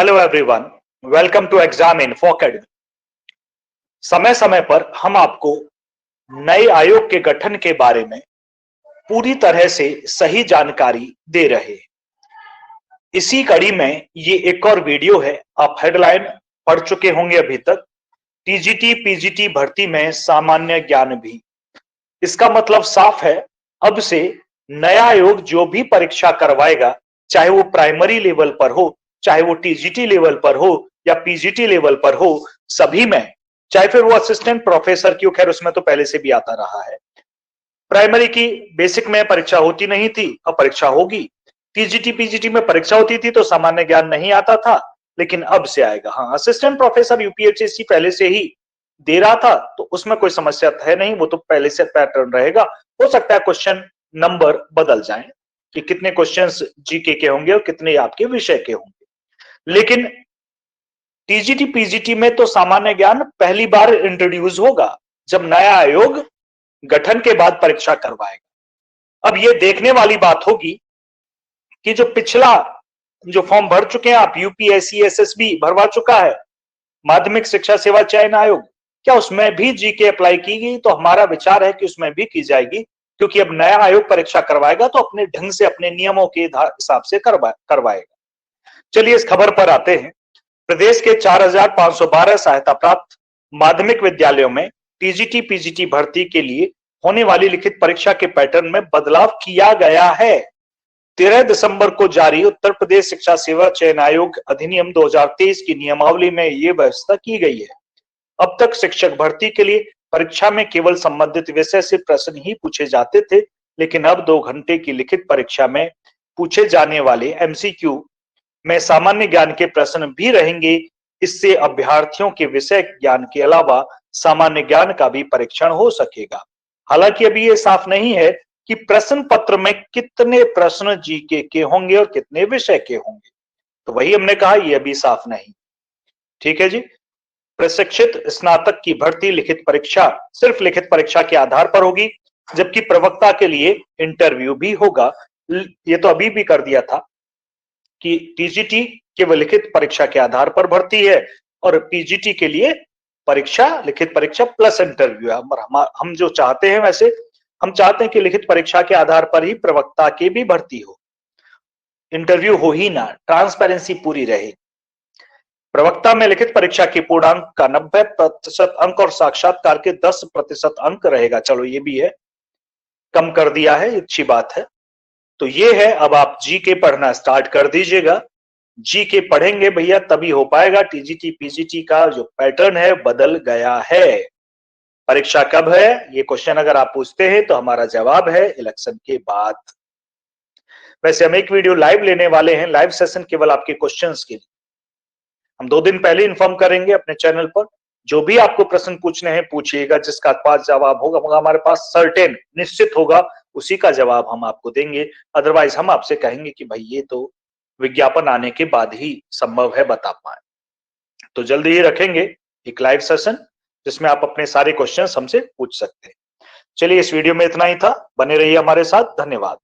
Hello everyone, welcome to exam info academy. समय समय पर हम आपको नए आयोग के गठन के बारे में पूरी तरह से सही जानकारी दे रहे हैं। इसी कड़ी में ये एक और वीडियो है। आप हेडलाइन पढ़ चुके होंगे अभी तक, टीजीटी पीजीटी भर्ती में सामान्य ज्ञान भी। इसका मतलब साफ है, अब से नया आयोग जो भी परीक्षा करवाएगा, चाहे वो प्राइमरी लेवल पर हो, चाहे वो टीजीटी लेवल पर हो या पीजीटी लेवल पर हो, सभी में, चाहे फिर वो असिस्टेंट प्रोफेसर की, खैर उसमें तो पहले से भी आता रहा है। प्राइमरी की बेसिक में परीक्षा होती नहीं थी, अब परीक्षा होगी। टीजीटी पीजीटी में परीक्षा होती थी तो सामान्य ज्ञान नहीं आता था, लेकिन अब से आएगा। हाँ, असिस्टेंट प्रोफेसर यूपीएससी पहले से ही दे रहा था तो उसमें कोई समस्या है नहीं, वो तो पहले से पैटर्न रहेगा। हो सकता है क्वेश्चन नंबर बदल जाएं कि कितने क्वेश्चंस जीके के होंगे और कितने आपके विषय के होंगे, लेकिन टीजीटी पीजीटी में तो सामान्य ज्ञान पहली बार इंट्रोड्यूस होगा जब नया आयोग गठन के बाद परीक्षा करवाएगा। अब ये देखने वाली बात होगी कि जो पिछला जो फॉर्म भर चुके हैं आप, यूपीएससी एसएसबी भरवा चुका है माध्यमिक शिक्षा सेवा चयन आयोग, क्या उसमें भी जीके अप्लाई की गई? तो हमारा विचार है कि उसमें भी की जाएगी, क्योंकि अब नया आयोग परीक्षा करवाएगा तो अपने ढंग से, अपने नियमों के हिसाब से करवाएगा। चलिए इस खबर पर आते हैं। प्रदेश के 4512 सहायता प्राप्त माध्यमिक विद्यालयों में टीजीटी पीजीटी भर्ती के लिए होने वाली लिखित परीक्षा के पैटर्न में बदलाव किया गया है। 13 दिसंबर को जारी उत्तर प्रदेश शिक्षा सेवा चयन आयोग अधिनियम 2023 की नियमावली में यह व्यवस्था की गई है। अब तक शिक्षक भर्ती के लिए परीक्षा में केवल संबंधित विषय से प्रश्न ही पूछे जाते थे, लेकिन अब 2 घंटे की लिखित परीक्षा में पूछे जाने वाले एमसीक्यू में सामान्य ज्ञान के प्रश्न भी रहेंगे। इससे अभ्यर्थियों के विषय ज्ञान के अलावा सामान्य ज्ञान का भी परीक्षण हो सकेगा। हालांकि अभी ये साफ नहीं है कि प्रश्न पत्र में कितने प्रश्न जीके के होंगे और कितने विषय के होंगे, तो वही हमने कहा ये अभी साफ नहीं। ठीक है जी। प्रशिक्षित स्नातक की भर्ती लिखित परीक्षा सिर्फ लिखित परीक्षा के आधार पर होगी, जबकि प्रवक्ता के लिए इंटरव्यू भी होगा। ये तो अभी भी कर दिया था कि टीजीटी केवल लिखित परीक्षा के आधार पर भर्ती है और पीजीटी के लिए परीक्षा, लिखित परीक्षा प्लस इंटरव्यू है। हम जो चाहते हैं, वैसे हम चाहते हैं कि लिखित परीक्षा के आधार पर ही प्रवक्ता की भी भर्ती हो, इंटरव्यू हो ही ना, ट्रांसपेरेंसी पूरी रहे। प्रवक्ता में लिखित परीक्षा के पूर्णांक का 90% अंक और साक्षात्कार के 10% अंक रहेगा। चलो ये भी है, कम कर दिया है, अच्छी बात है। तो ये है, अब आप जीके पढ़ना स्टार्ट कर दीजिएगा। जीके पढ़ेंगे भैया तभी हो पाएगा। टीजीटी पीजीटी का जो पैटर्न है बदल गया है। परीक्षा कब है ये क्वेश्चन अगर आप पूछते हैं तो हमारा जवाब है इलेक्शन के बाद। वैसे हम एक वीडियो लाइव लेने वाले हैं, लाइव सेशन केवल आपके क्वेश्चंस के लिए। हम 2 दिन पहले इन्फॉर्म करेंगे अपने चैनल पर। जो भी आपको प्रश्न पूछने हैं पूछिएगा, जिसका पास जवाब होगा हमारे पास सर्टेन निश्चित होगा, उसी का जवाब हम आपको देंगे। अदरवाइज हम आपसे कहेंगे कि भाई ये तो विज्ञापन आने के बाद ही संभव है बता पाए। तो जल्दी ही रखेंगे एक लाइव सेशन जिसमें आप अपने सारे क्वेश्चंस हमसे पूछ सकते हैं। चलिए इस वीडियो में इतना ही था, बने रहिए हमारे साथ, धन्यवाद।